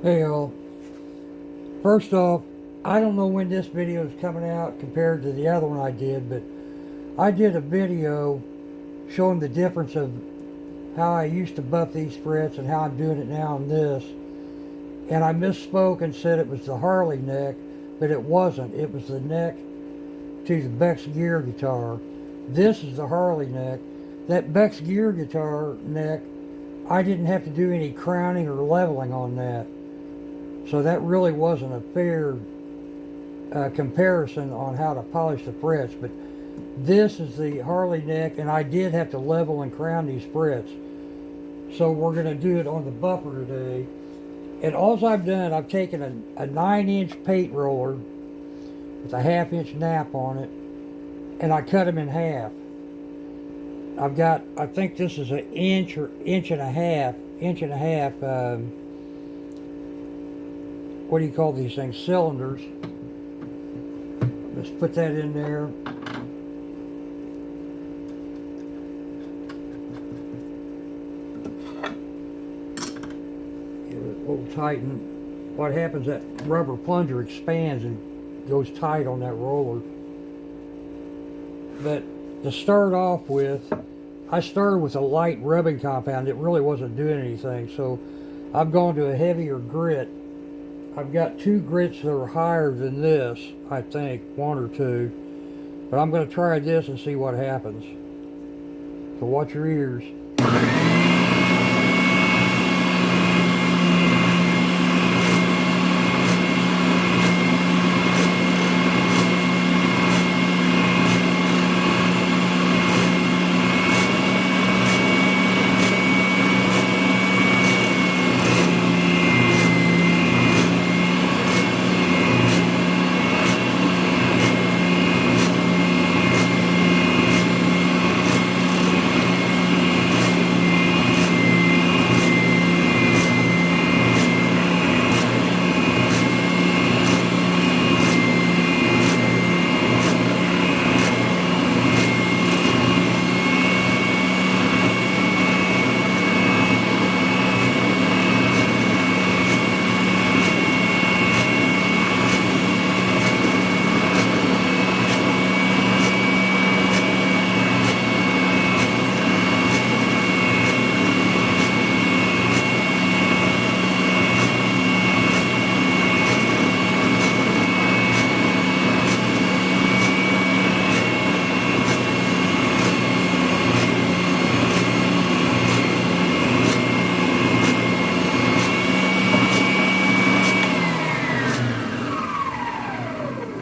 Hey y'all, first off, I don't know when this video is coming out compared to the other one I did, but I did a video showing the difference of how I used to buff these frets and how I'm doing it now on this. And I misspoke and said it was the Harley neck, but it wasn't. It was the neck to the Beck's Gear guitar. This is the Harley neck. That Beck's Gear guitar neck, I didn't have to do any crowning or leveling on that. So that really wasn't a fair comparison on how to polish the frets. But this is the Harley neck, and I did have to level and crown these frets. So we're going to do it on the buffer today. And all I've done, I've taken a 9-inch paint roller with a 1/2-inch nap on it, and I cut them in half. I've got, I think this is an inch or inch and a half, what do you call these things, cylinders. Let's put that in there. Give it a little tighten. What happens, that rubber plunger expands and goes tight on that roller. But to start off with, I started with a light rubbing compound. It really wasn't doing anything, so I've gone to a heavier grit. I've got 2 grits that are higher than this, I think, 1 or 2. But I'm going to try this and see what happens. So watch your ears.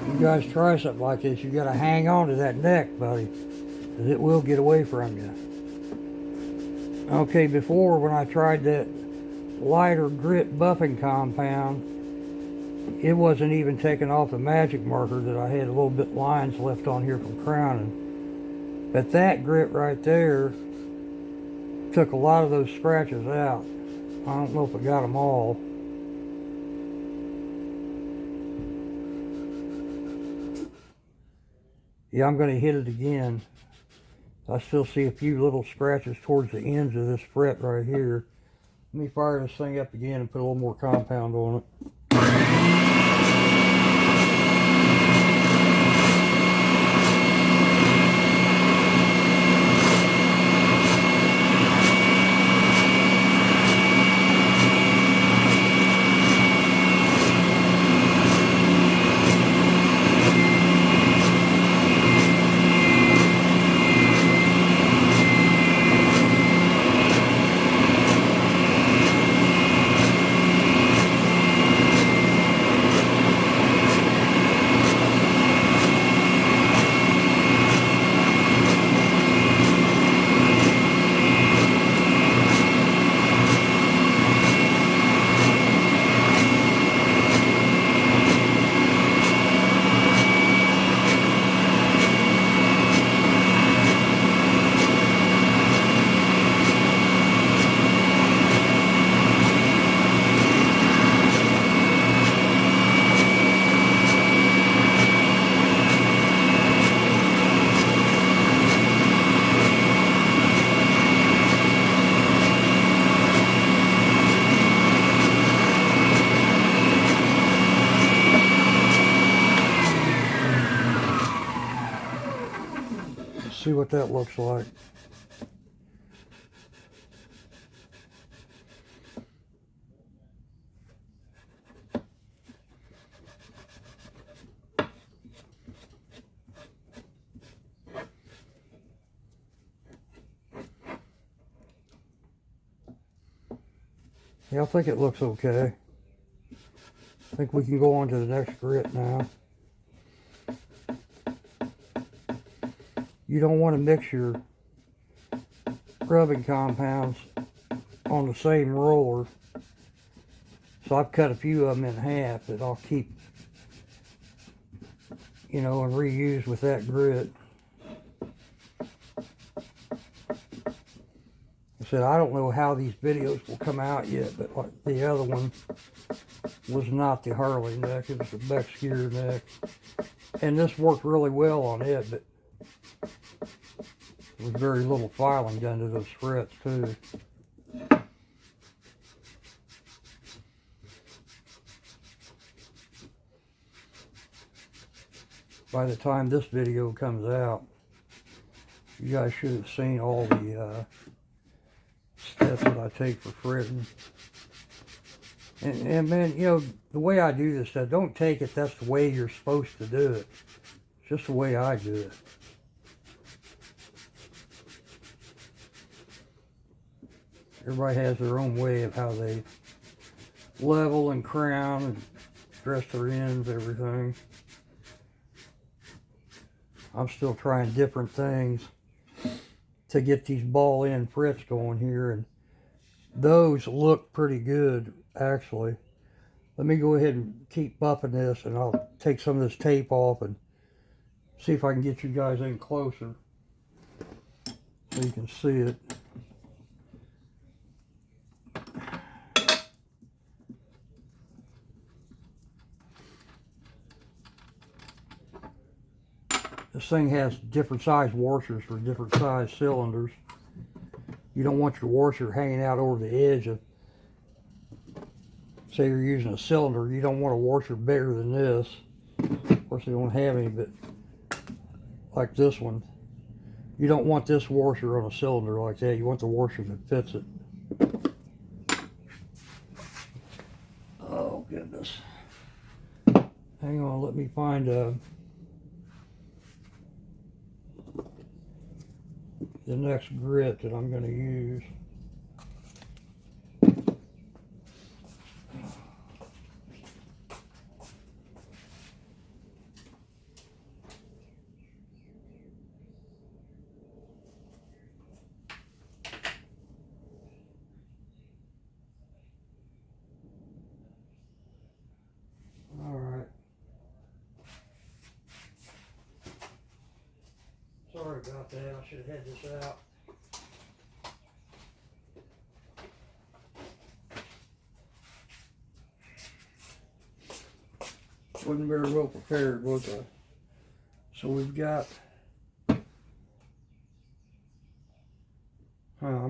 You guys try something like this, you got to hang on to that neck, buddy, because it will get away from you. Okay, before, when I tried that lighter grit buffing compound, it wasn't even taking off the magic marker that I had a little bit lines left on here from crowning. But that grit right there took a lot of those scratches out. I don't know if I got them all. Yeah, I'm going to hit it again. I still see a few little scratches towards the ends of this fret right here. Let me fire this thing up again and put a little more compound on it. what that looks like. Yeah, I think it looks okay. I think we can go on to the next grit now. You don't want to mix your rubbing compounds on the same roller. So I've cut a few of them in half that I'll keep, you know, and reuse with that grit. I said, I don't know how these videos will come out yet, but like the other one was not the Harley neck, it was the Beck Skier neck. And this worked really well on it, but there was very little filing done to those frets too. By the time this video comes out, you guys should have seen all the steps that I take for fretting. And man, you know, the way I do this stuff, don't take it that's the way you're supposed to do it. It's just the way I do it. Everybody has their own way of how they level and crown and dress their ends, everything. I'm still trying different things to get these ball end frets going here, and those look pretty good actually. Let me go ahead and keep buffing this, and I'll take some of this tape off and see if I can get you guys in closer so you can see it. This thing has different size washers for different size cylinders. You don't want your washer hanging out over the edge of, say you're using a cylinder, you don't want a washer bigger than this. Of course they don't have any, but like this one, you don't want this washer on a cylinder like that. You want the washer that fits it. Oh goodness. Hang on, let me find the next grit that I'm going to use. All right. Sorry about that. I should have had this out. Wasn't very well prepared, was I? So we've got, I'm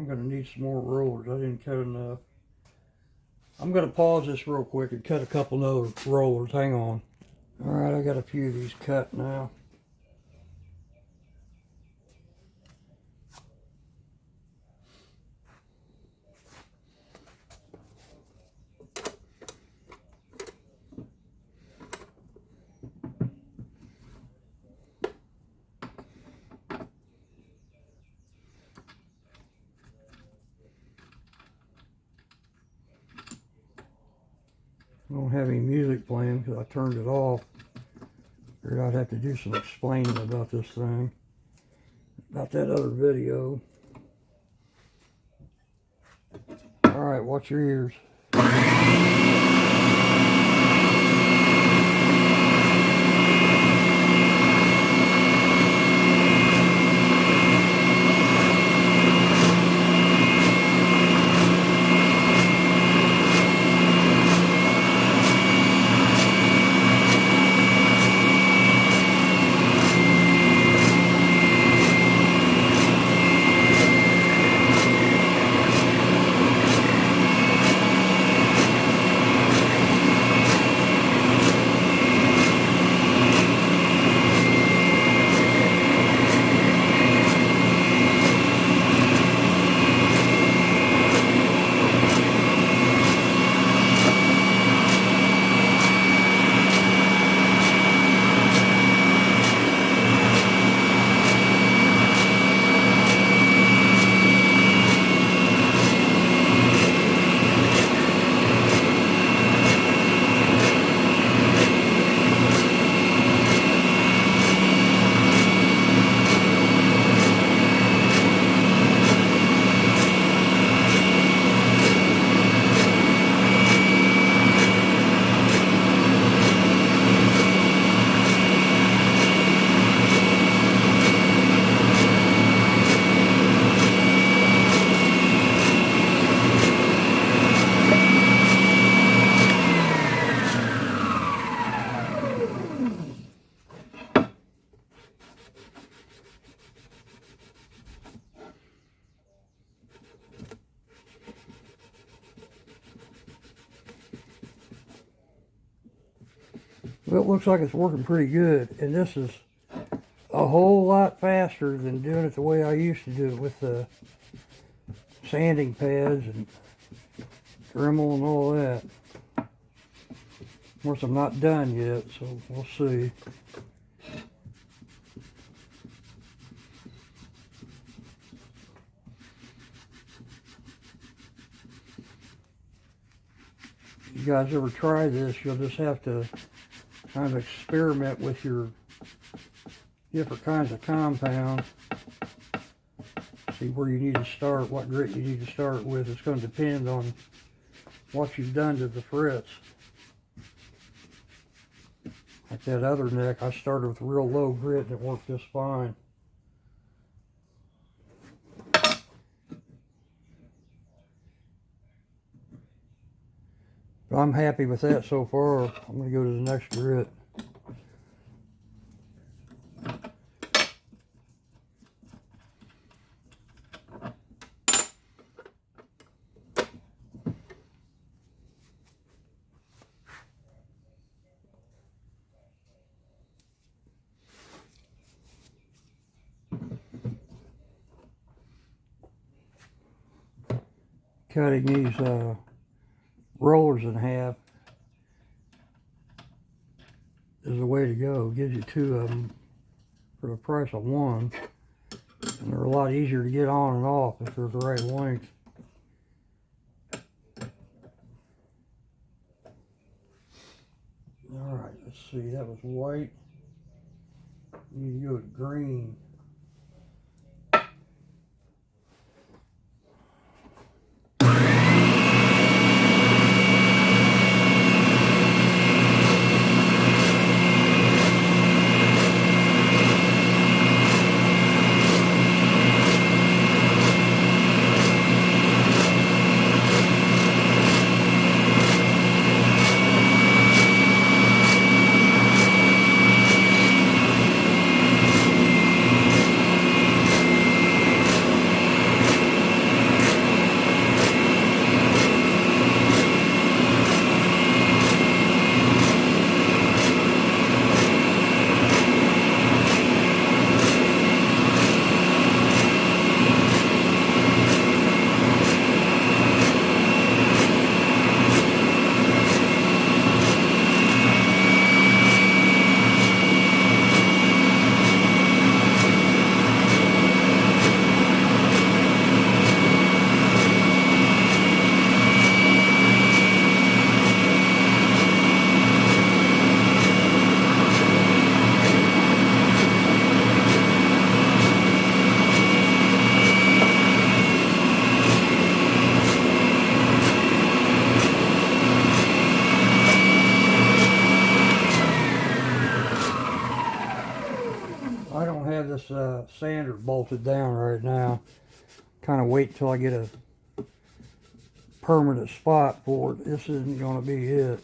going to need some more rollers. I didn't cut enough. I'm going to pause this real quick and cut a couple other rollers. Hang on. All right, I got a few of these cut now. I don't have any music playing because I turned it off. Figured I'd have to do some explaining about this thing, about that other video. All right, watch your ears. Well, it looks like it's working pretty good, and this is a whole lot faster than doing it the way I used to do it with the sanding pads and Dremel and all that. Of course, I'm not done yet, so we'll see. If you guys ever try this, you'll just have to kind of experiment with your different kinds of compound. See where you need to start, what grit you need to start with. It's going to depend on what you've done to the frets. Like that other neck, I started with real low grit and it worked just fine. But I'm happy with that so far. I'm going to go to the next grit. Cutting these rollers in half is the way to go. It gives you two of them for the price of one, and they're a lot easier to get on and off if they're the right length. Alright, let's see, that was white. We need to go to green. I don't have this sander bolted down right now. Kind of wait till I get a permanent spot for it. This isn't going to be it.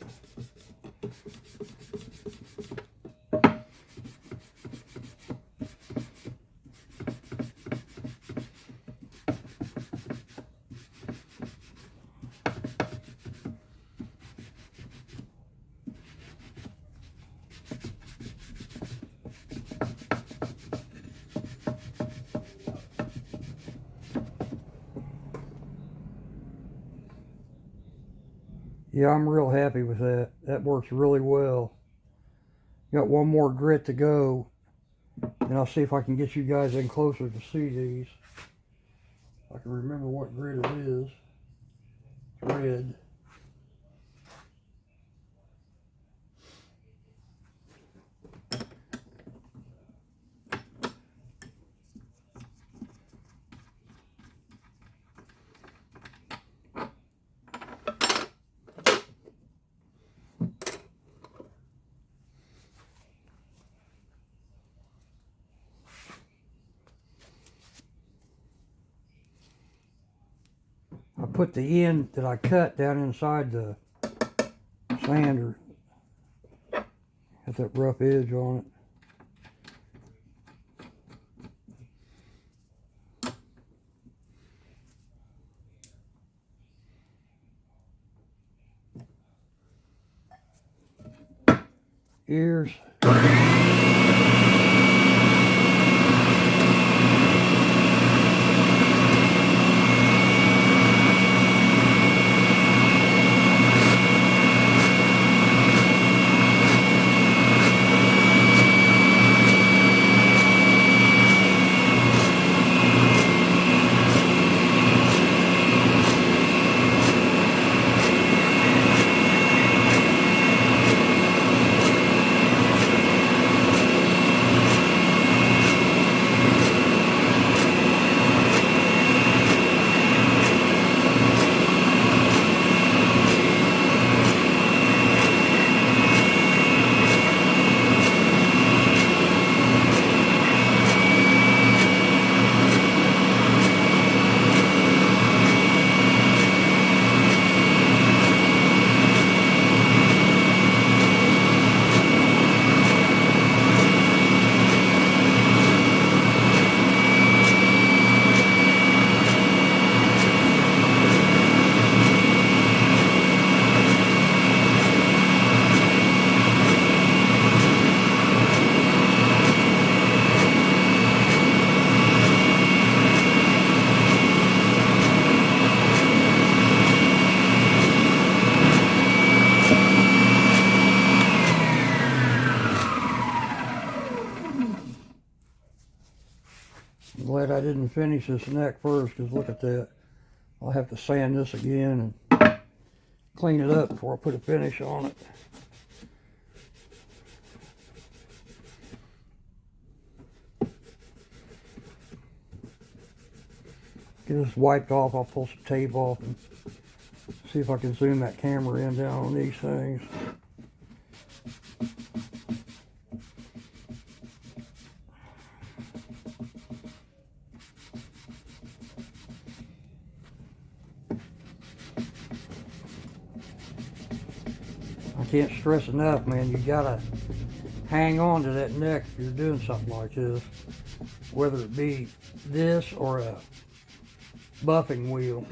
Yeah, I'm real happy with that. That works really well. Got one more grit to go, and I'll see if I can get you guys in closer to see these. I can remember what grit it is. It's red. I put the end that I cut down inside the sander. Got that rough edge on it. ears. I'm glad I didn't finish this neck first, because look at that. I'll have to sand this again and clean it up before I put a finish on it. Get this wiped off. I'll pull some tape off and see if I can zoom that camera in down on these things. I can't stress enough, man, you gotta hang on to that neck if you're doing something like this, whether it be this or a buffing wheel.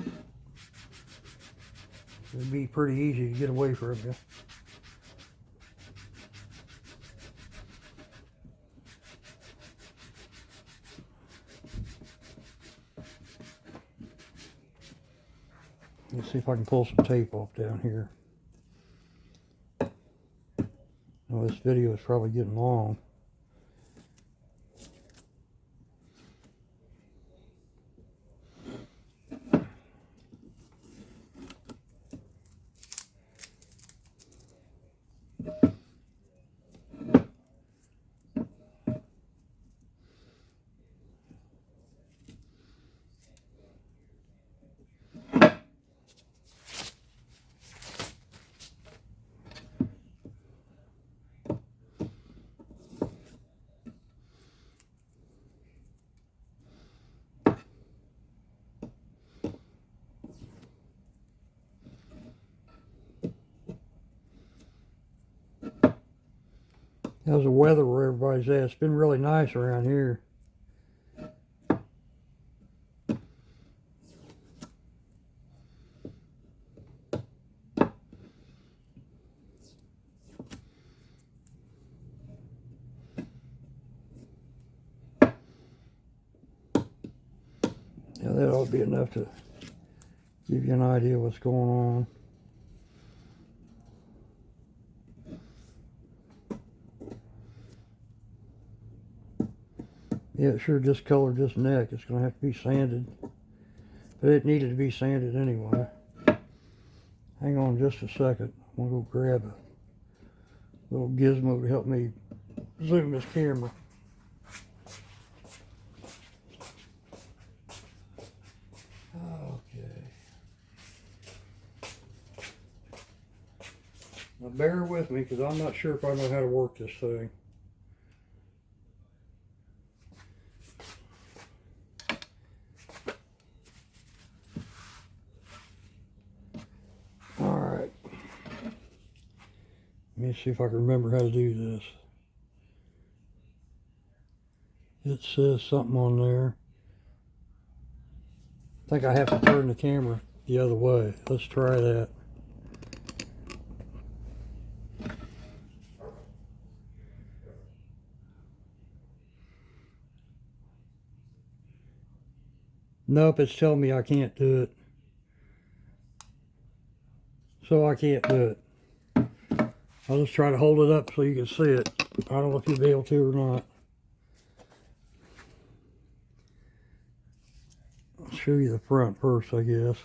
It'd be pretty easy to get away from you. Let's see if I can pull some tape off down here. Oh, this video is probably getting long. How's the weather where everybody's at? It's been really nice around here. Yeah, that ought to be enough to give you an idea what's going on. Yeah, it sure discolored this neck. It's going to have to be sanded. But it needed to be sanded anyway. Hang on just a second. I'm going to go grab a little gizmo to help me zoom this camera. Okay. Now bear with me, because I'm not sure if I know how to work this thing. Alright. Let me see if I can remember how to do this. It says something on there. I think I have to turn the camera the other way. Let's try that. Nope, it's telling me I can't do it. So I can't do it. I'll just try to hold it up so you can see it. I don't know if you'll be able to or not. I'll show you the front first, I guess.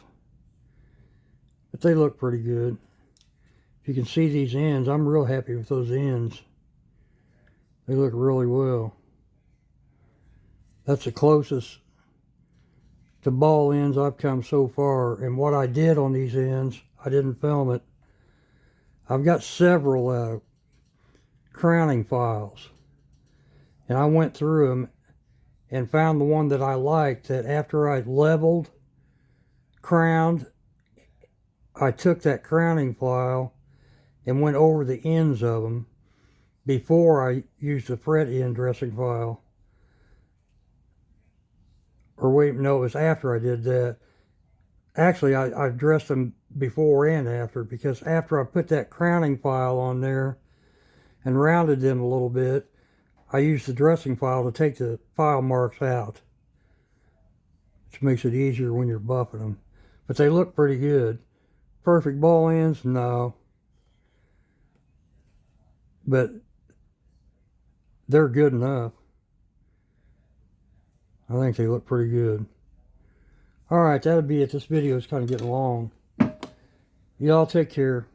But they look pretty good. If you can see these ends, I'm real happy with those ends. They look really well. That's the closest to ball ends I've come so far. And what I did on these ends, I didn't film it. I've got several crowning files. And I went through them and found the one that I liked, that after I leveled, crowned, I took that crowning file and went over the ends of them before I used the fret end dressing file. Or wait, no, it was after I did that. Actually, I dressed them before and after, because after I put that crowning file on there and rounded them a little bit, I used the dressing file to take the file marks out, which makes it easier when you're buffing them. But they look pretty good. Perfect ball ends? No. But they're good enough. I think they look pretty good. Alright, that'll be it. This video is kind of getting long. Y'all take care.